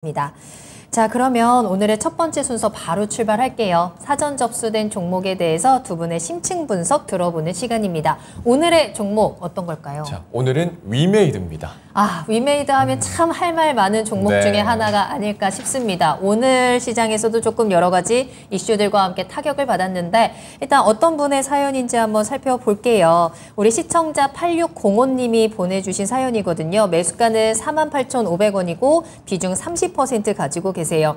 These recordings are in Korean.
입니다. 자, 그러면 오늘의 첫 번째 순서 바로 출발할게요. 사전 접수된 종목에 대해서 두 분의 심층 분석 들어보는 시간입니다. 오늘의 종목 어떤 걸까요? 자, 오늘은 위메이드입니다. 아, 위메이드 하면 참 할 말 많은 종목 네. 중에 하나가 아닐까 싶습니다. 오늘 시장에서도 조금 여러 가지 이슈들과 함께 타격을 받았는데 일단 어떤 분의 사연인지 한번 살펴볼게요. 우리 시청자 8605님이 보내주신 사연이거든요. 매수가는 48,500원이고 비중 30% 가지고 계세요.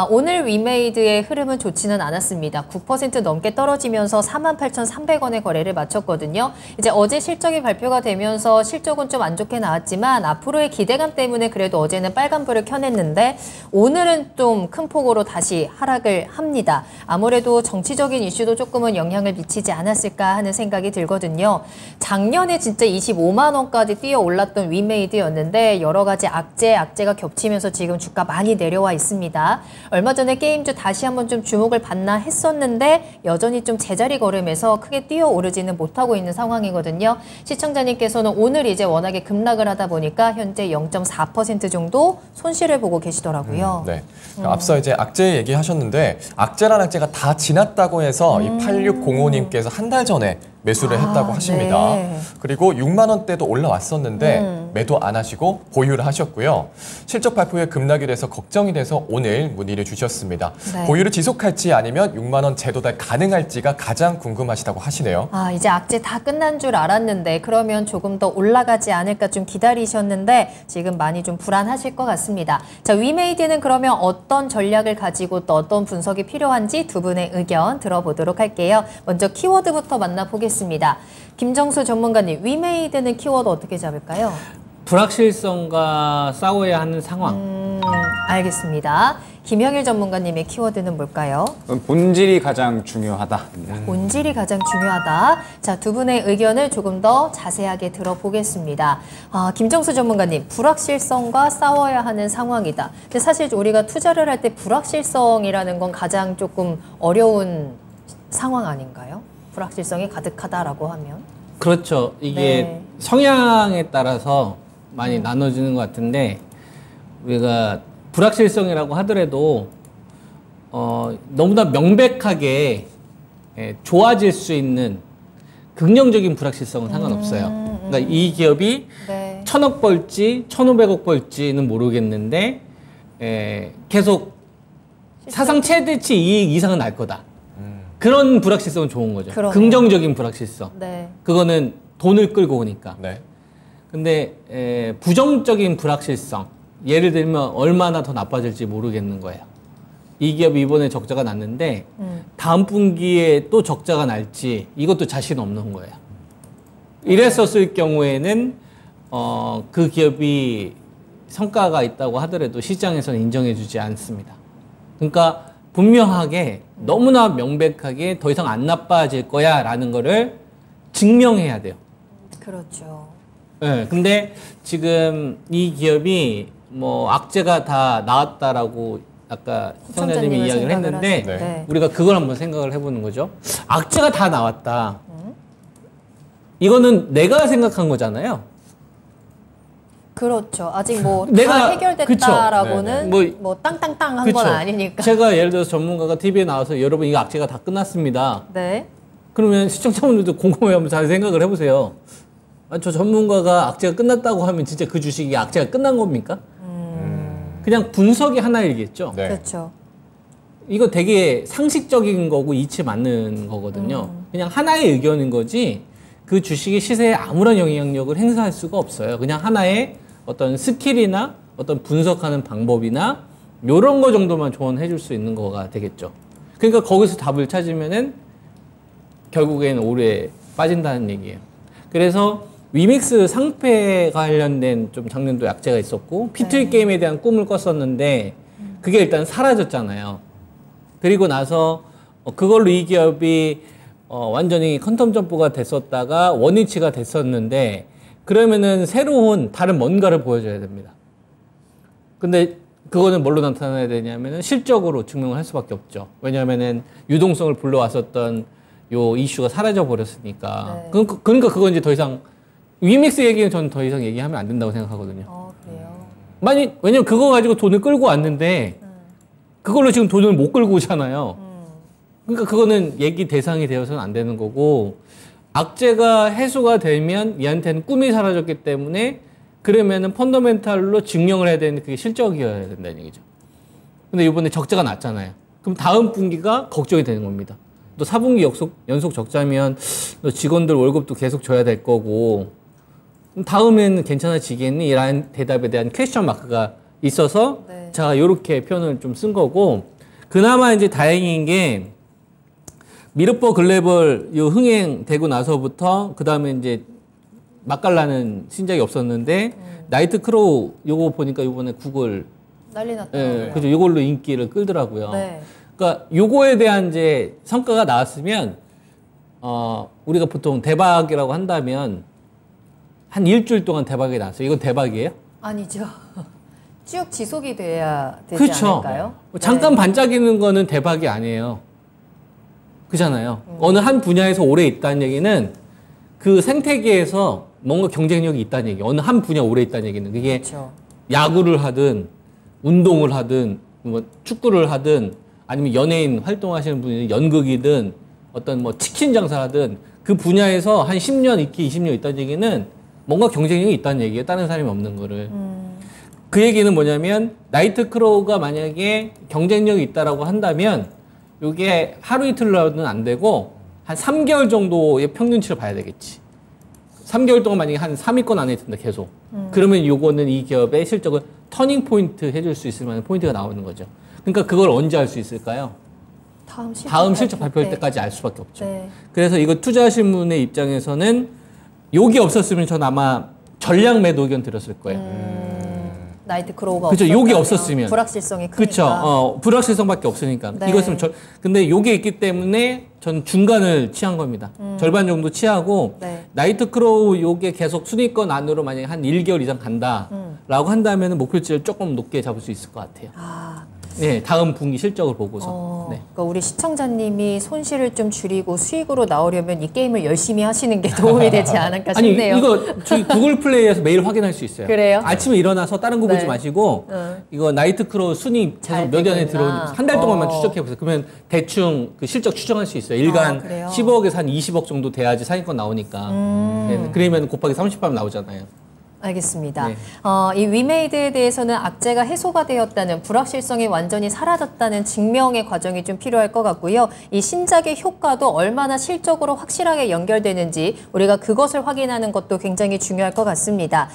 오늘 위메이드의 흐름은 좋지는 않았습니다. 9% 넘게 떨어지면서 48,300원의 거래를 마쳤거든요. 이제 어제 실적이 발표가 되면서 실적은 좀 안 좋게 나왔지만 앞으로의 기대감 때문에 그래도 어제는 빨간불을 켜냈는데 오늘은 좀 큰 폭으로 다시 하락을 합니다. 아무래도 정치적인 이슈도 조금은 영향을 미치지 않았을까 하는 생각이 들거든요. 작년에 진짜 25만 원까지 뛰어 올랐던 위메이드였는데 여러 가지 악재가 겹치면서 지금 주가 많이 내려와 있습니다. 얼마 전에 게임주 다시 한번 좀 주목을 받나 했었는데 여전히 좀 제자리 걸음에서 크게 뛰어오르지는 못하고 있는 상황이거든요. 시청자님께서는 오늘 이제 워낙에 급락을 하다 보니까 현재 0.4% 정도 손실을 보고 계시더라고요. 네. 앞서 이제 악재 얘기하셨는데 악재란 악재가 다 지났다고 해서 이 8605님께서 한 달 전에 매수를 했다고 하십니다. 네. 그리고 6만 원대도 올라왔었는데 매도 안 하시고 보유를 하셨고요. 실적 발표에 급락이 돼서 걱정이 돼서 오늘 문의를 주셨습니다. 네. 보유를 지속할지 아니면 6만 원 재도달 가능할지가 가장 궁금하시다고 하시네요. 이제 악재 다 끝난 줄 알았는데 그러면 조금 더 올라가지 않을까 좀 기다리셨는데 지금 많이 좀 불안하실 것 같습니다. 자, 위메이드는 그러면 어떤 전략을 가지고 또 어떤 분석이 필요한지 두 분의 의견 들어보도록 할게요. 먼저 키워드부터 만나보겠습니다. 김정수 전문가님, 위메이드는 키워드 어떻게 잡을까요? 불확실성과 싸워야 하는 상황. 알겠습니다. 김영일 전문가님의 키워드는 뭘까요? 본질이 가장 중요하다. 본질이 가장 중요하다. 자, 두 분의 의견을 조금 더 자세하게 들어보겠습니다. 김정수 전문가님, 불확실성과 싸워야 하는 상황이다. 근데 사실 우리가 투자를 할 때 불확실성이라는 건 가장 조금 어려운 상황 아닌가요? 불확실성이 가득하다라고 하면. 그렇죠. 이게 네. 성향에 따라서 많이 나눠지는 것 같은데 우리가 불확실성이라고 하더라도 너무나 명백하게 좋아질 수 있는 긍정적인 불확실성은 상관없어요. 그러니까 이 기업이 네. 1,000억 벌지 1,500억 벌지는 모르겠는데 계속 사상 최대치 이익 이상은 날 거다. 그런 불확실성은 좋은 거죠. 그러네요. 긍정적인 불확실성. 네. 그거는 돈을 끌고 오니까. 네. 근데 부정적인 불확실성. 예를 들면 얼마나 더 나빠질지 모르겠는 거예요. 이 기업이 이번에 적자가 났는데 다음 분기에 또 적자가 날지 이것도 자신 없는 거예요. 이랬었을 경우에는 그 기업이 성과가 있다고 하더라도 시장에서는 인정해주지 않습니다. 그러니까 분명하게 너무나 명백하게 더 이상 안 나빠질 거야 라는 거를 증명해야 돼요. 그렇죠. 네, 근데 지금 이 기업이 뭐 악재가 다 나왔다라고 아까 시청자님이 이야기를 했는데 네. 우리가 그걸 한번 생각을 해보는 거죠. 악재가 다 나왔다. 이거는 내가 생각한 거잖아요. 그렇죠. 아직 뭐 다 내가- 해결됐다라고는 그쵸. 뭐 땅땅땅 한 건 아니니까. 제가 예를 들어서 전문가가 TV에 나와서 여러분 이거 악재가 다 끝났습니다. 네. 그러면 시청자분들도 궁금해하면 잘 생각을 해보세요. 저 전문가가 악재가 끝났다고 하면 진짜 그 주식이 악재가 끝난 겁니까? 그냥 분석이 하나이겠죠. 네. 그렇죠. 이거 되게 상식적인 거고 이치 맞는 거거든요. 그냥 하나의 의견인 거지 그 주식의 시세에 아무런 영향력을 행사할 수가 없어요. 그냥 하나의 어떤 스킬이나 어떤 분석하는 방법이나 이런 거 정도만 조언해 줄 수 있는 거가 되겠죠. 그러니까 거기서 답을 찾으면은 결국에는 오래 빠진다는 얘기예요. 그래서 위믹스 상패 관련된 좀 작년도 약재가 있었고 P2E 게임에 대한 꿈을 꿨었는데 그게 일단 사라졌잖아요. 그리고 나서 그걸로 이 기업이 완전히 퀀텀 점프가 됐었다가 원위치가 됐었는데 그러면은 새로운 다른 뭔가를 보여줘야 됩니다. 근데 그거는 뭘로 나타나야 되냐면은 실적으로 증명을 할 수밖에 없죠. 왜냐하면은 유동성을 불러왔었던 요 이슈가 사라져 버렸으니까. 네. 그러니까 그건 이제 더 이상 위믹스 얘기는 저는 더 이상 얘기하면 안 된다고 생각하거든요. 그래요. 왜냐면 그거 가지고 돈을 끌고 왔는데 그걸로 지금 돈을 못 끌고 오잖아요. 그러니까 그거는 얘기 대상이 되어서는 안 되는 거고 악재가 해소가 되면 얘한테는 꿈이 사라졌기 때문에 그러면은 펀더멘탈로 증명을 해야 되는데 그게 실적이어야 된다는 얘기죠. 근데 이번에 적자가 났잖아요. 그럼 다음 분기가 걱정이 되는 겁니다. 또 4분기 연속 적자면 너 직원들 월급도 계속 줘야 될 거고 그럼 다음에는 괜찮아지겠니? 이라는 대답에 대한 퀘스천 마크가 있어서 네. 제가 이렇게 표현을 좀 쓴 거고 그나마 이제 다행인 게 미르버 글래벌 요 흥행되고 나서부터 그 다음에 이제 맛깔나는 신작이 없었는데 나이트 크로우 요거 보니까 요번에 구글 난리 났더라고요. 그죠 요걸로 인기를 끌더라고요. 네. 그러니까 요거에 대한 이제 성과가 나왔으면 우리가 보통 대박이라고 한다면 한 일주일 동안 대박이 나왔어요. 이건 대박이에요? 아니죠. 쭉 지속이 돼야 되지 그렇죠. 않을까요? 잠깐 네. 반짝이는 거는 대박이 아니에요. 그잖아요. 어느 한 분야에서 오래 있다는 얘기는 그 생태계에서 뭔가 경쟁력이 있다는 얘기. 어느 한 분야 오래 있다는 얘기는 그게 그렇죠. 야구를 하든 운동을 하든 뭐 축구를 하든 아니면 연예인 활동하시는 분이 연극이든 어떤 뭐 치킨 장사하든 그 분야에서 한 10년 있기 20년 있다는 얘기는 뭔가 경쟁력이 있다는 얘기예요. 다른 사람이 없는 거를. 그 얘기는 뭐냐면 나이트 크로우가 만약에 경쟁력이 있다라고 한다면 이게 하루 이틀로는 안 되고 한 3개월 정도의 평균치를 봐야 되겠지. 3개월 동안 만약에 한 3위권 안에 든다 계속. 그러면 요거는 이 기업의 실적을 터닝 포인트 해줄 수 있을 만한 포인트가 나오는 거죠. 그러니까 그걸 언제 알 수 있을까요? 다음 실적 발표할 때까지 알 수밖에 없죠. 네. 그래서 이거 투자하신 분의 입장에서는 요게 없었으면 전 아마 전략 매도 의견 드렸을 거예요. 나이트 크로우가 그렇죠. 없었다면 요게 없었으면 불확실성이 크니까. 그렇죠. 불확실성밖에 없으니까. 네. 이것은 근데 요게 있기 때문에 전 중간을 취한 겁니다. 절반 정도 취하고 네. 나이트 크로우 요게 계속 순위권 안으로 만약에 한 1개월 이상 간다라고 한다면 목표치를 조금 높게 잡을 수 있을 것 같아요. 네, 다음 분기 실적을 보고서. 네. 그러니까 우리 시청자님이 손실을 좀 줄이고 수익으로 나오려면 이 게임을 열심히 하시는 게 도움이 되지 않을까 아니 싶네요. 이거 저희 구글 플레이에서 매일 확인할 수 있어요. 그래요? 아침에 일어나서 다른 거 보지 네. 마시고 이거 나이트 크로우 순위 잘 계속 몇 년에 되고 들어온 있나? 한 달 동안만 추적해 보세요. 그러면 대충 그 실적 추정할 수 있어요. 일간 그래요? 15억에서 한 20억 정도 돼야지 상위권 나오니까. 네, 그러면 곱하기 30하면 나오잖아요. 알겠습니다. 네. 이 위메이드에 대해서는 악재가 해소가 되었다는 불확실성이 완전히 사라졌다는 증명의 과정이 좀 필요할 것 같고요. 이 신작의 효과도 얼마나 실적으로 확실하게 연결되는지 우리가 그것을 확인하는 것도 굉장히 중요할 것 같습니다.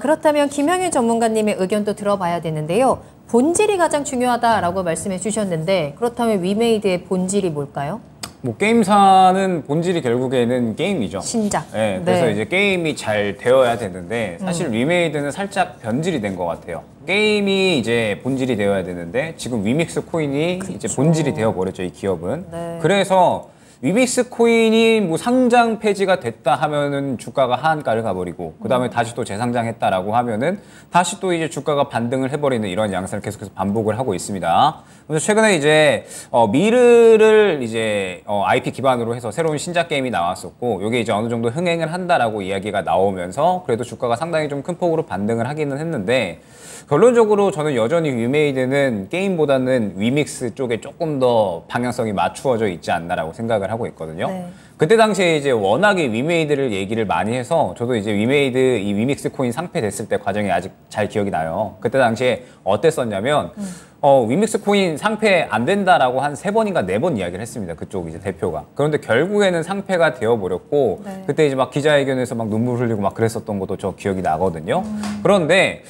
그렇다면 김영일 전문가님의 의견도 들어봐야 되는데요. 본질이 가장 중요하다라고 말씀해 주셨는데 그렇다면 위메이드의 본질이 뭘까요? 뭐 게임사는 본질이 결국에는 게임이죠. 신작. 네, 그래서 이제 게임이 잘 되어야 되는데 사실 리메이드는 살짝 변질이 된 것 같아요. 게임이 이제 본질이 되어야 되는데 지금 위믹스 코인이 이제 본질이 되어 버렸죠, 이 기업은. 네. 그래서 위믹스 코인이 뭐 상장 폐지가 됐다 하면은 주가가 하한가를 가버리고 그 다음에 다시 또 재상장했다라고 하면은 다시 또 이제 주가가 반등을 해버리는 이런 양상을 계속해서 반복을 하고 있습니다. 그래서 최근에 이제 미르를 이제 IP 기반으로 해서 새로운 신작 게임이 나왔었고 이게 이제 어느 정도 흥행을 한다라고 이야기가 나오면서 그래도 주가가 상당히 좀 큰 폭으로 반등을 하기는 했는데 결론적으로 저는 여전히 위메이드는 게임보다는 위믹스 쪽에 조금 더 방향성이 맞추어져 있지 않나라고 생각을 하고 있거든요. 네. 그때 당시에 이제 워낙에 위메이드를 얘기를 많이 해서 저도 이제 위메이드 이 위믹스 코인 상폐됐을 때 과정이 아직 잘 기억이 나요. 그때 당시에 어땠었냐면 위믹스 코인 상폐 안 된다라고 한 3번인가 4번 이야기를 했습니다. 그쪽 이제 대표가. 그런데 결국에는 상폐가 되어버렸고 네. 그때 이제 막 기자회견에서 막 눈물 흘리고 막 그랬었던 것도 저 기억이 나거든요. 그런데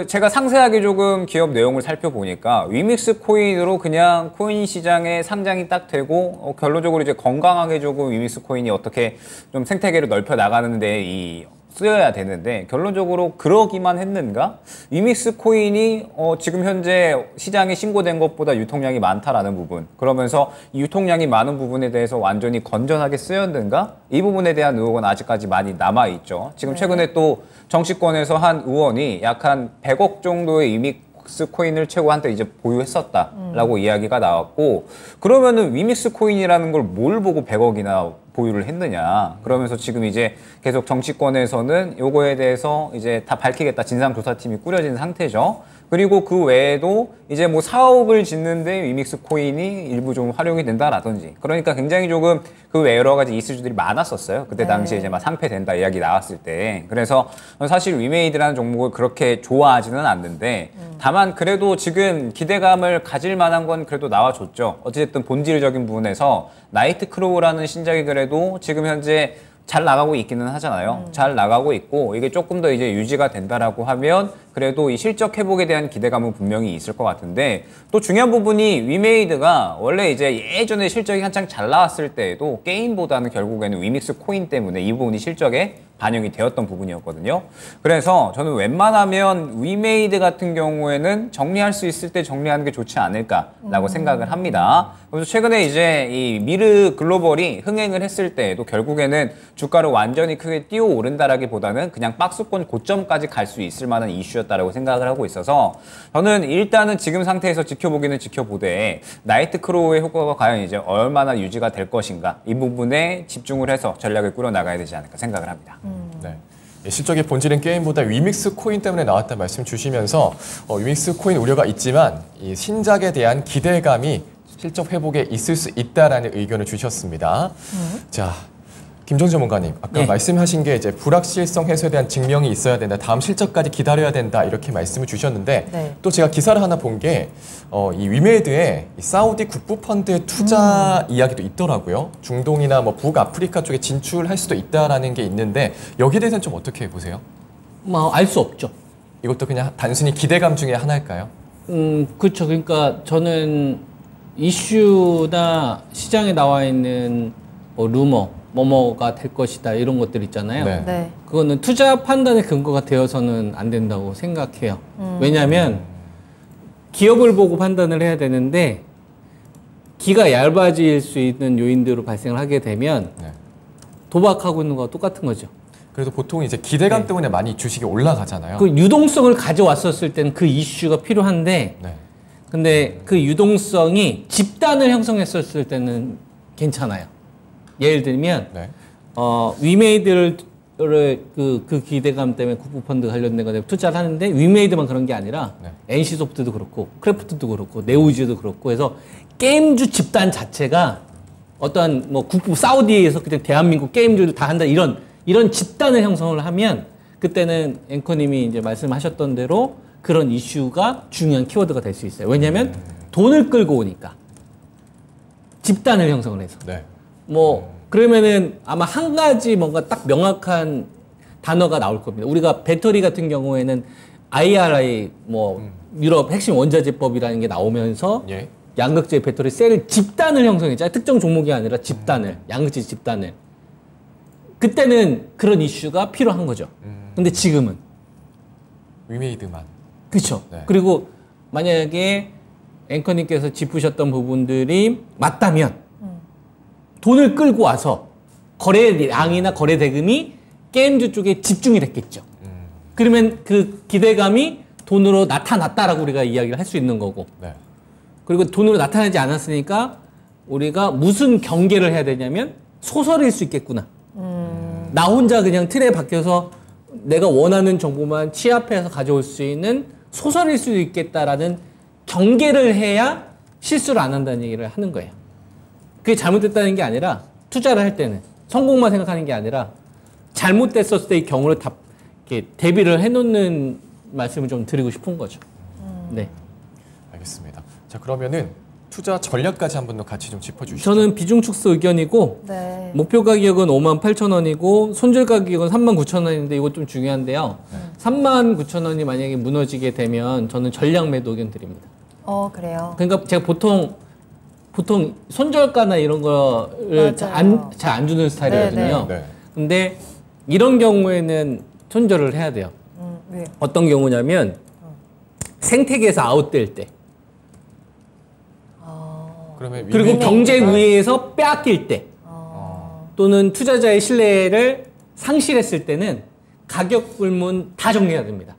제가 상세하게 조금 기업 내용을 살펴보니까 위믹스 코인으로 그냥 코인 시장에 상장이 딱 되고 결론적으로 이제 건강하게 조금 위믹스 코인이 어떻게 좀 생태계를 넓혀 나가는데 쓰여야 되는데 결론적으로 그러기만 했는가? 위믹스 코인이 지금 현재 시장에 신고된 것보다 유통량이 많다라는 부분, 그러면서 이 유통량이 많은 부분에 대해서 완전히 건전하게 쓰였는가? 이 부분에 대한 의혹은 아직까지 많이 남아있죠. 지금 최근에 또 정치권에서 한 의원이 약 한 100억 정도의 위믹스 코인을 최고 한때 이제 보유했었다라고 이야기가 나왔고, 그러면은 위믹스 코인이라는 걸 뭘 보고 100억이나 보유를 했느냐. 그러면서 지금 이제 계속 정치권에서는 요거에 대해서 이제 다 밝히겠다. 진상조사팀이 꾸려진 상태죠. 그리고 그 외에도 이제 뭐 사업을 짓는데 위믹스 코인이 일부 좀 활용이 된다라든지. 그러니까 굉장히 조금 그 외 여러 가지 이슈들이 많았었어요. 그때 당시에 이제 막 상폐된다 이야기 나왔을 때. 그래서 사실 위메이드라는 종목을 그렇게 좋아하지는 않는데 다만 그래도 지금 기대감을 가질 만한 건 그래도 나와줬죠. 어쨌든 본질적인 부분에서 나이트크로우라는 신작이 그래도 지금 현재 잘 나가고 있기는 하잖아요. 잘 나가고 있고 이게 조금 더 이제 유지가 된다라고 하면 그래도 이 실적 회복에 대한 기대감은 분명히 있을 것 같은데 또 중요한 부분이 위메이드가 원래 이제 예전에 실적이 한창 잘 나왔을 때에도 게임보다는 결국에는 위믹스 코인 때문에 이 부분이 실적에 반영이 되었던 부분이었거든요. 그래서 저는 웬만하면 위메이드 같은 경우에는 정리할 수 있을 때 정리하는 게 좋지 않을까라고 생각을 합니다. 그래서 최근에 이제 이 미르 글로벌이 흥행을 했을 때에도 결국에는 주가를 완전히 크게 뛰어오른다라기보다는 그냥 박스권 고점까지 갈 수 있을 만한 이슈였다라고 생각을 하고 있어서 저는 일단은 지금 상태에서 지켜보기는 지켜보되 나이트크로우의 효과가 과연 이제 얼마나 유지가 될 것인가 이 부분에 집중을 해서 전략을 꾸려나가야 되지 않을까 생각을 합니다. 네. 실적의 본질은 게임보다 위믹스 코인 때문에 나왔다는 말씀 주시면서 위믹스 코인 우려가 있지만 이 신작에 대한 기대감이 실적 회복에 있을 수 있다라는 의견을 주셨습니다. 자, 김정재 전문가님, 아까 네. 말씀하신 게 이제 불확실성 해소에 대한 증명이 있어야 된다, 다음 실적까지 기다려야 된다 이렇게 말씀을 주셨는데 네. 또 제가 기사를 하나 본 게 이 위메드에 사우디 국부 펀드의 투자 이야기도 있더라고요. 중동이나 뭐 북아프리카 쪽에 진출할 수도 있다라는 게 있는데 여기에 대해서는 좀 어떻게 보세요? 뭐 알 수 없죠. 이것도 그냥 단순히 기대감 중에 하나일까요? 그렇죠. 그러니까 저는 이슈나 시장에 나와 있는 뭐 루머, 뭐뭐가 될 것이다 이런 것들 있잖아요. 네. 네. 그거는 투자 판단의 근거가 되어서는 안 된다고 생각해요. 왜냐하면 기업을 보고 판단을 해야 되는데 기가 얇아질 수 있는 요인들로 발생을 하게 되면 네. 도박하고 있는 거와 똑같은 거죠. 그래도 보통 이제 기대감 네. 때문에 많이 주식이 올라가잖아요. 그 유동성을 가져왔었을 때는 그 이슈가 필요한데 네. 근데 그 유동성이 집단을 형성했었을 때는 괜찮아요. 예를 들면 네. 위메이드를 그 기대감 때문에 국부펀드 관련된 거에 투자를 하는데 위메이드만 그런 게 아니라 네. NC소프트도 그렇고 크래프트도 그렇고 네오지도 그렇고 해서 게임주 집단 자체가 어떠한 뭐 국부 사우디에서 그냥 대한민국 게임주를 다 한다 이런 집단을 형성을 하면 그때는 앵커님이 이제 말씀하셨던 대로 그런 이슈가 중요한 키워드가 될 수 있어요. 왜냐하면 돈을 끌고 오니까 집단을 형성을 해서 네. 뭐 그러면은 아마 한 가지 뭔가 딱 명확한 단어가 나올 겁니다. 우리가 배터리 같은 경우에는 IRA 뭐 유럽 핵심 원자재법이라는 게 나오면서 예. 양극재 배터리 셀 집단을 형성했잖아요. 특정 종목이 아니라 집단을 양극재 집단을. 그때는 그런 이슈가 필요한 거죠. 근데 지금은 위메이드만. 그렇죠. 네. 그리고 만약에 앵커님께서 짚으셨던 부분들이 맞다면 돈을 끌고 와서 거래량이나 거래 대금이 게임주 쪽에 집중이 됐겠죠. 그러면 그 기대감이 돈으로 나타났다라고 우리가 이야기를 할 수 있는 거고. 네. 그리고 돈으로 나타나지 않았으니까 우리가 무슨 경계를 해야 되냐면 소설일 수 있겠구나. 나 혼자 그냥 틀에 박혀서 내가 원하는 정보만 취합해서 가져올 수 있는 소설일 수도 있겠다라는 경계를 해야 실수를 안 한다는 얘기를 하는 거예요. 그게 잘못됐다는 게 아니라 투자를 할 때는 성공만 생각하는 게 아니라 잘못됐었을 때의 경우를 다 이렇게 대비를 해놓는 말씀을 좀 드리고 싶은 거죠. 네. 알겠습니다. 자, 그러면은 투자 전략까지 한 번 더 같이 좀 짚어주시죠. 저는 비중 축소 의견이고 네. 목표 가격은 58,000원이고 손절 가격은 39,000원인데 이거 좀 중요한데요. 39,000원이 만약에 무너지게 되면 저는 전량 매도 의견 드립니다. 그래요. 그러니까 제가 보통 손절가나 이런 거를 잘 안 주는 스타일이거든요. 네. 근데 이런 경우에는 손절을 해야 돼요. 네. 어떤 경우냐면 생태계에서 아웃될 때 그러면 그리고 위메이드- 경제 우위에서 빼앗길 때 또는 투자자의 신뢰를 상실했을 때는 가격 불문 다 정리해야 됩니다.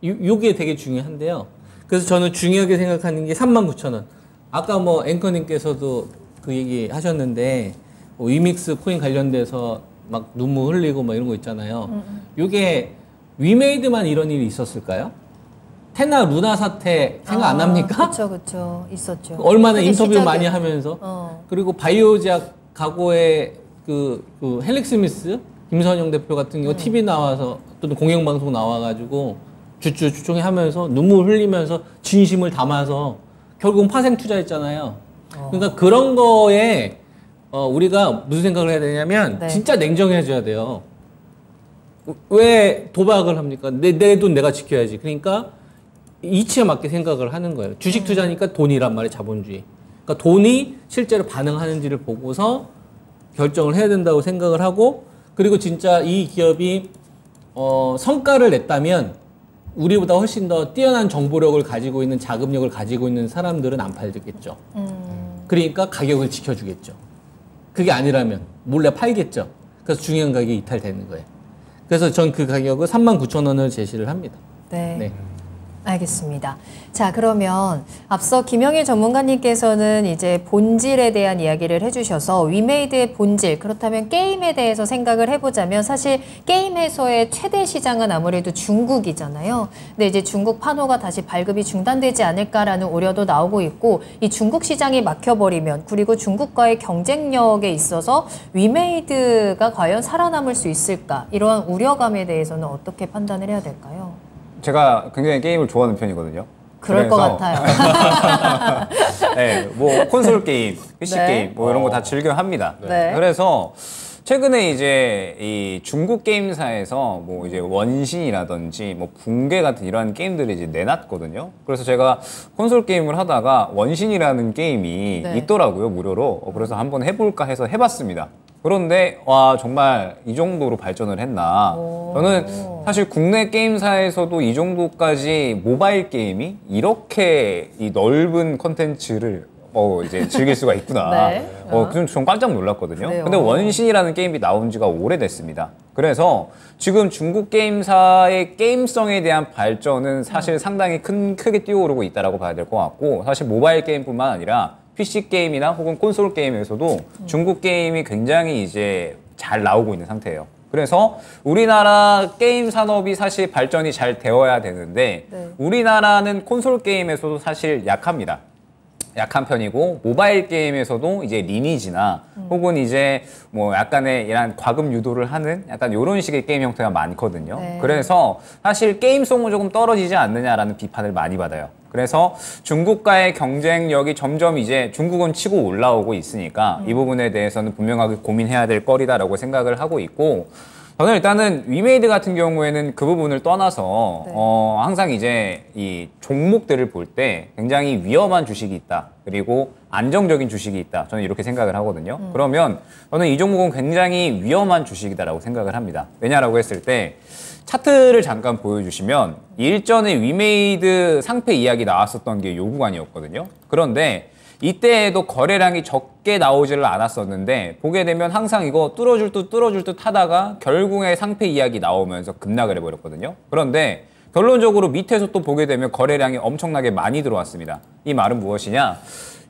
요게 되게 중요한데요. 그래서 저는 중요하게 생각하는 게 39,000원. 아까 뭐 앵커님께서도 그 얘기 하셨는데 위믹스 코인 관련돼서 막 눈물 흘리고 막 이런 거 있잖아요. 이게 위메이드만 이런 일이 있었을까요? 테나 루나 사태 생각 안 납니까? 그렇죠. 있었죠. 얼마나 그게 인터뷰 시작이- 많이 하면서 그리고 바이오제약 과거에 그 헬릭 스미스 김선영 대표 같은 경우 TV 나와서 또는 공영방송 나와가지고 주총에 하면서 눈물 흘리면서 진심을 담아서 결국은 파생 투자했잖아요. 그러니까 그런 거에 우리가 무슨 생각을 해야 되냐면 네. 진짜 냉정해져야 돼요. 왜 도박을 합니까? 내 돈 내가 지켜야지. 그러니까 이치에 맞게 생각을 하는 거예요. 주식 투자니까 돈이란 말이에요, 자본주의. 그러니까 돈이 실제로 반응하는지를 보고서 결정을 해야 된다고 생각을 하고, 그리고 진짜 이 기업이 성과를 냈다면 우리보다 훨씬 더 뛰어난 정보력을 가지고 있는, 자금력을 가지고 있는 사람들은 안 팔겠죠. 그러니까 가격을 지켜주겠죠. 그게 아니라면 몰래 팔겠죠. 그래서 중요한 가격이 이탈되는 거예요. 그래서 전 그 가격을 39,000원을 제시를 합니다. 네. 네. 알겠습니다. 자, 그러면 앞서 김영일 전문가님께서는 이제 본질에 대한 이야기를 해주셔서 위메이드의 본질, 그렇다면 게임에 대해서 생각을 해보자면 사실 게임에서의 최대 시장은 아무래도 중국이잖아요. 근데 이제 중국 판호가 다시 발급이 중단되지 않을까라는 우려도 나오고 있고, 이 중국 시장이 막혀버리면, 그리고 중국과의 경쟁력에 있어서 위메이드가 과연 살아남을 수 있을까, 이러한 우려감에 대해서는 어떻게 판단을 해야 될까요? 제가 굉장히 게임을 좋아하는 편이거든요. 그럴 것 그래서 같아요. 네, 뭐 콘솔 게임, PC 네. 게임 뭐 이런 거 다 즐겨 합니다. 네. 그래서 최근에 이제 이 중국 게임사에서 뭐 이제 원신이라든지 뭐 붕괴 같은 이러한 게임들을 이제 내놨거든요. 그래서 제가 콘솔 게임을 하다가 원신이라는 게임이 네. 있더라고요, 무료로. 그래서 한번 해볼까 해서 해봤습니다. 그런데 와, 정말 이 정도로 발전을 했나. 저는 사실 국내 게임사에서도 이 정도까지 모바일 게임이 이렇게 이 넓은 컨텐츠를 이제 즐길 수가 있구나. 네. 좀 깜짝 놀랐거든요. 그래요. 근데 원신이라는 게임이 나온 지가 오래됐습니다. 그래서 지금 중국 게임사의 게임성에 대한 발전은 사실 상당히 크게 뛰어오르고 있다고 봐야 될 것 같고, 사실 모바일 게임뿐만 아니라 PC 게임이나 혹은 콘솔 게임에서도 중국 게임이 굉장히 이제 잘 나오고 있는 상태예요. 그래서 우리나라 게임 산업이 사실 발전이 잘 되어야 되는데 네. 우리나라는 콘솔 게임에서도 사실 약합니다. 약한 편이고, 모바일 게임에서도 이제 리니지나 혹은 이제 뭐 약간의 이런 과금 유도를 하는 약간 이런 식의 게임 형태가 많거든요. 네. 그래서 사실 게임성은 조금 떨어지지 않느냐라는 비판을 많이 받아요. 그래서 중국과의 경쟁력이 점점 이제 중국은 치고 올라오고 있으니까 이 부분에 대해서는 분명하게 고민해야 될 거리다라고 생각을 하고 있고, 저는 일단은 위메이드 같은 경우에는 그 부분을 떠나서 네. 항상 이제 이 종목들을 볼 때 굉장히 위험한 주식이 있다, 그리고 안정적인 주식이 있다, 저는 이렇게 생각을 하거든요. 그러면 저는 이 종목은 굉장히 위험한 주식이다라고 생각을 합니다. 왜냐라고 했을 때 차트를 잠깐 보여주시면 일전에 위메이드 상패 이야기 나왔었던 게 요 구간이었거든요. 그런데 이때에도 거래량이 적게 나오지를 않았었는데 보게 되면 항상 이거 뚫어줄 듯 하다가 결국에 상패 이야기 나오면서 급락을 해버렸거든요. 그런데 결론적으로 밑에서 또 보게 되면 거래량이 엄청나게 많이 들어왔습니다. 이 말은 무엇이냐?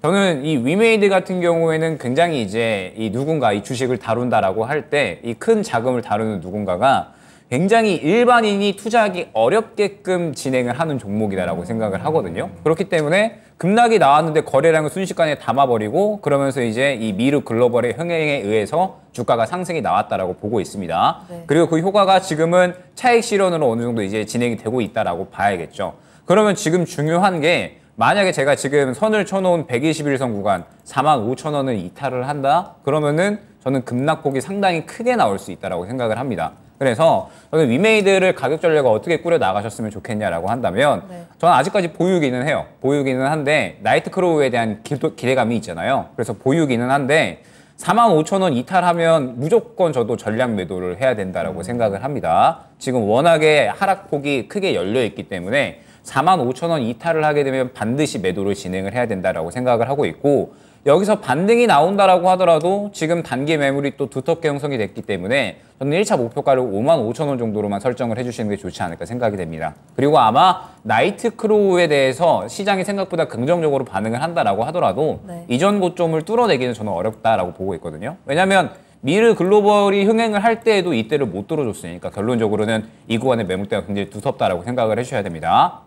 저는 이 위메이드 같은 경우에는 굉장히 이제 이 누군가 이 주식을 다룬다라고 할 때 이 큰 자금을 다루는 누군가가 굉장히 일반인이 투자하기 어렵게끔 진행을 하는 종목이다라고 생각을 하거든요. 그렇기 때문에 급락이 나왔는데 거래량을 순식간에 담아버리고, 그러면서 이제 이 미르 글로벌의 흥행에 의해서 주가가 상승이 나왔다라고 보고 있습니다. 네. 그리고 그 효과가 지금은 차익 실현으로 어느 정도 이제 진행이 되고 있다라고 봐야겠죠. 그러면 지금 중요한 게, 만약에 제가 지금 선을 쳐놓은 121선 구간 45,000원을 이탈을 한다? 그러면은 저는 급락폭이 상당히 크게 나올 수 있다라고 생각을 합니다. 그래서 저는 위메이드를 가격 전략을 어떻게 꾸려 나가셨으면 좋겠냐라고 한다면, 네. 저는 아직까지 보유기는 해요. 보유기는 한데 나이트크로우에 대한 기대감이 있잖아요. 그래서 보유기는 한데 45,000원 이탈하면 무조건 저도 전략 매도를 해야 된다라고 생각을 합니다. 지금 워낙에 하락폭이 크게 열려 있기 때문에 45,000원 이탈을 하게 되면 반드시 매도를 진행을 해야 된다라고 생각을 하고 있고, 여기서 반등이 나온다라고 하더라도 지금 단기 매물이 또 두텁게 형성이 됐기 때문에 저는 1차 목표가를 55,000원 정도로만 설정을 해주시는 게 좋지 않을까 생각이 됩니다. 그리고 아마 나이트크루에 대해서 시장이 생각보다 긍정적으로 반응을 한다라고 하더라도 네. 이전 고점을 뚫어내기는 저는 어렵다라고 보고 있거든요. 왜냐하면 미르 글로벌이 흥행을 할 때에도 이때를 못 뚫어줬으니까 결론적으로는 이 구간의 매물대가 굉장히 두텁다라고 생각을 해주셔야 됩니다.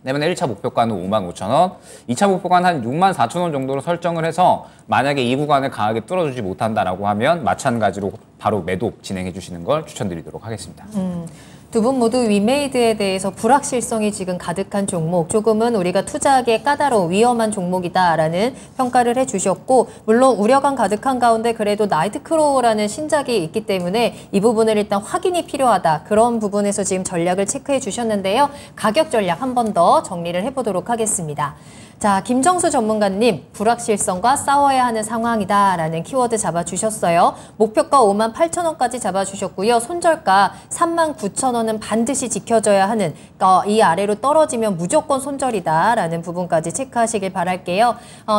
때문에 1차 목표가는 55,000원, 2차 목표가는 한 64,000원 정도로 설정을 해서 만약에 이 구간을 강하게 뚫어주지 못한다라고 하면 마찬가지로 바로 매도 진행해 주시는 걸 추천드리도록 하겠습니다. 두 분 모두 위메이드에 대해서 불확실성이 지금 가득한 종목, 조금은 우리가 투자하기에 까다로운 위험한 종목이다라는 평가를 해주셨고, 물론 우려감 가득한 가운데 그래도 나이트크로우라는 신작이 있기 때문에 이 부분을 일단 확인이 필요하다. 그런 부분에서 지금 전략을 체크해 주셨는데요. 가격 전략 한 번 더 정리를 해보도록 하겠습니다. 자, 김정수 전문가님, 불확실성과 싸워야 하는 상황이다라는 키워드 잡아주셨어요. 목표가 58,000원까지 잡아주셨고요. 손절가 39,000원은 반드시 지켜줘야 하는, 이 아래로 떨어지면 무조건 손절이다라는 부분까지 체크하시길 바랄게요.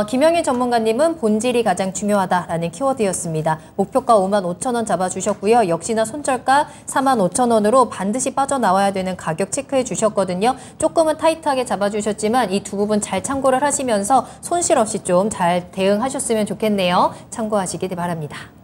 김영일 전문가님은 본질이 가장 중요하다라는 키워드였습니다. 목표가 55,000원 잡아주셨고요. 역시나 손절가 45,000원으로 반드시 빠져나와야 되는 가격 체크해 주셨거든요. 조금은 타이트하게 잡아주셨지만 이 두 부분 잘 참고를 하시면서 손실 없이 좀 잘 대응하셨으면 좋겠네요. 참고하시기 바랍니다.